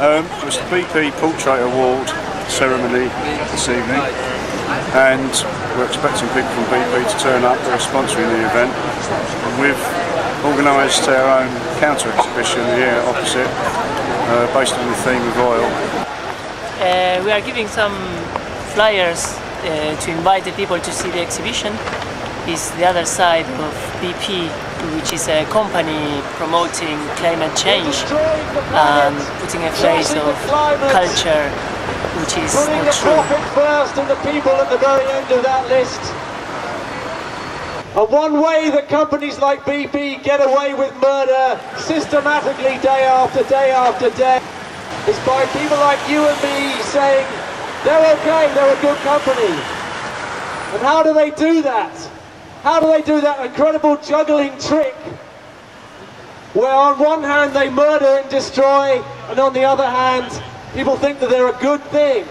It was the BP Portrait Award ceremony this evening, and we're expecting people from BP to turn up. They're sponsoring the event, and we've organised our own counter exhibition here opposite, based on the theme of oil. We are giving some flyers to invite the people to see the exhibition. It's the other side of BP, which is a company promoting climate change and putting a face of culture, which is not true. Profit first and the people at the very end of that list. And one way that companies like BP get away with murder systematically day after day after day is by people like you and me saying they're okay, they're a good company. And how do they do that? How do they do that incredible juggling trick where on one hand they murder and destroy, and on the other hand people think that they're a good thing?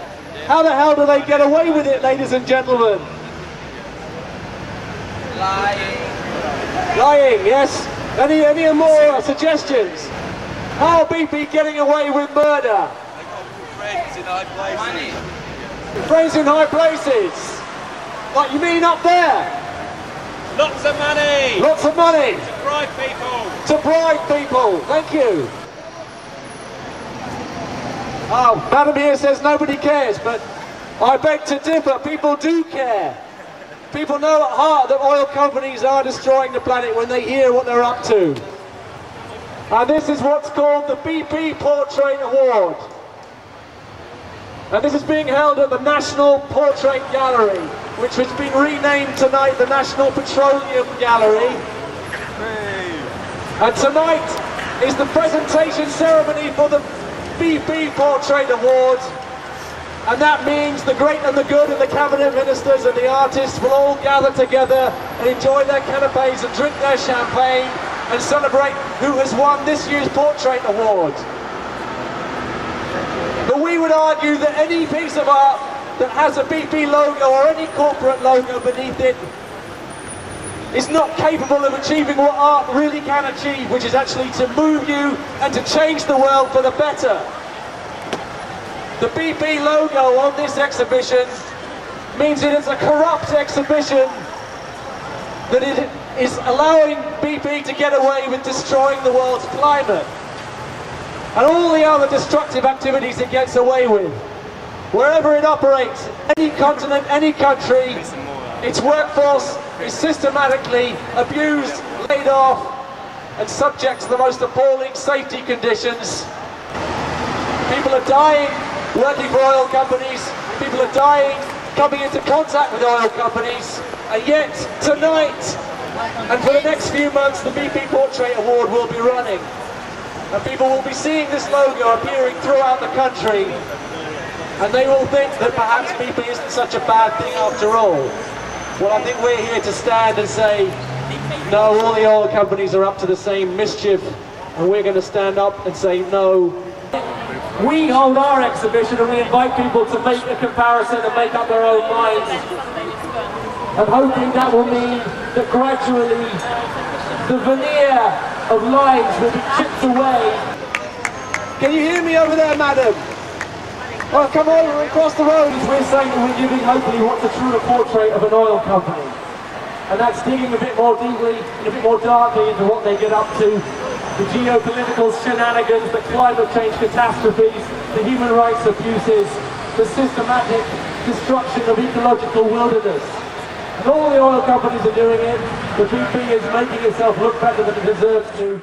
How the hell do they get away with it, ladies and gentlemen? Lying. Lying, yes. Any more suggestions? How are BP getting away with murder? They got friends in high places. Money. Friends in high places? What, you mean up there? Lots of money! Lots of money! To bribe people! To bribe people, thank you. Oh, Madam here says nobody cares, but I beg to differ, people do care. People know at heart that oil companies are destroying the planet when they hear what they're up to. And this is what's called the BP Portrait Award. And this is being held at the National Portrait Gallery, which has been renamed tonight the National Petroleum Gallery. And tonight is the presentation ceremony for the BP Portrait Award. And that means the great and the good and the cabinet ministers and the artists will all gather together and enjoy their canapes and drink their champagne and celebrate who has won this year's Portrait Award. But we would argue that any piece of art that has a BP logo or any corporate logo beneath it is not capable of achieving what art really can achieve, which is actually to move you and to change the world for the better. The BP logo on this exhibition means it is a corrupt exhibition, that it is allowing BP to get away with destroying the world's climate and all the other destructive activities it gets away with. Wherever it operates, any continent, any country, its workforce is systematically abused, laid off, and subject to the most appalling safety conditions. People are dying working for oil companies, people are dying coming into contact with oil companies, and yet tonight, and for the next few months, the BP Portrait Award will be running. And people will be seeing this logo appearing throughout the country, and they will think that perhaps BP isn't such a bad thing after all. Well, I think we're here to stand and say, no, all the oil companies are up to the same mischief, and we're going to stand up and say no. We hold our exhibition and we invite people to make a comparison and make up their own minds. I'm hoping that will mean that gradually the veneer of lies will be chipped away. Can you hear me over there, madam? Well, come over across the road. We're saying that we're giving hopefully what's a truer portrait of an oil company. And that's digging a bit more deeply and a bit more darkly into what they get up to. The geopolitical shenanigans, the climate change catastrophes, the human rights abuses, the systematic destruction of ecological wilderness. And all the oil companies are doing it, but BP is making itself look better than it deserves to.